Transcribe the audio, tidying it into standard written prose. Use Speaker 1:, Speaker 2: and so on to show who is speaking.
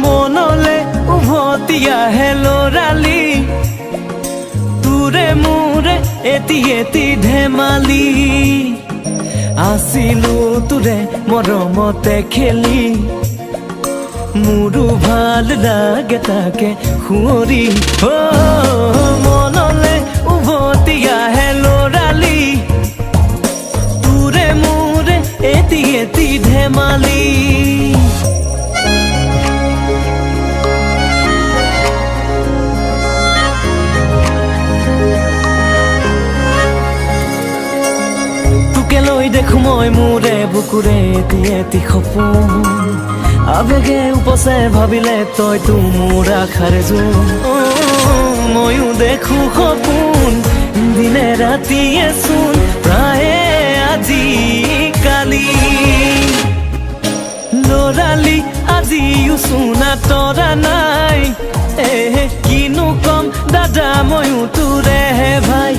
Speaker 1: মনলে উভতি আহে লৰালি তোৰে মোৰে এটি এটি ধেমালি আছিলো তোৰে মৰমতে খেলি মোৰো ভাল লাগে তাকে সুঁৱৰি মনলে উভতি আহে লৰালি তোৰে মোৰে এটি এটি ধেমালি লৈ দেখো মই মোৰে বুকুৰে এটি এটি সপোন আবেগে উপচে ভাবিলে তইতো মোৰ আশাৰ জোন ময়ো দেখো সপোন দিনে ৰাতিয়ে চোন প্ৰায়ে আজি কালি লৰালি আজিও চোনা তৰা নাই কিনো কম দাদা ময়ো তোৰে ভাই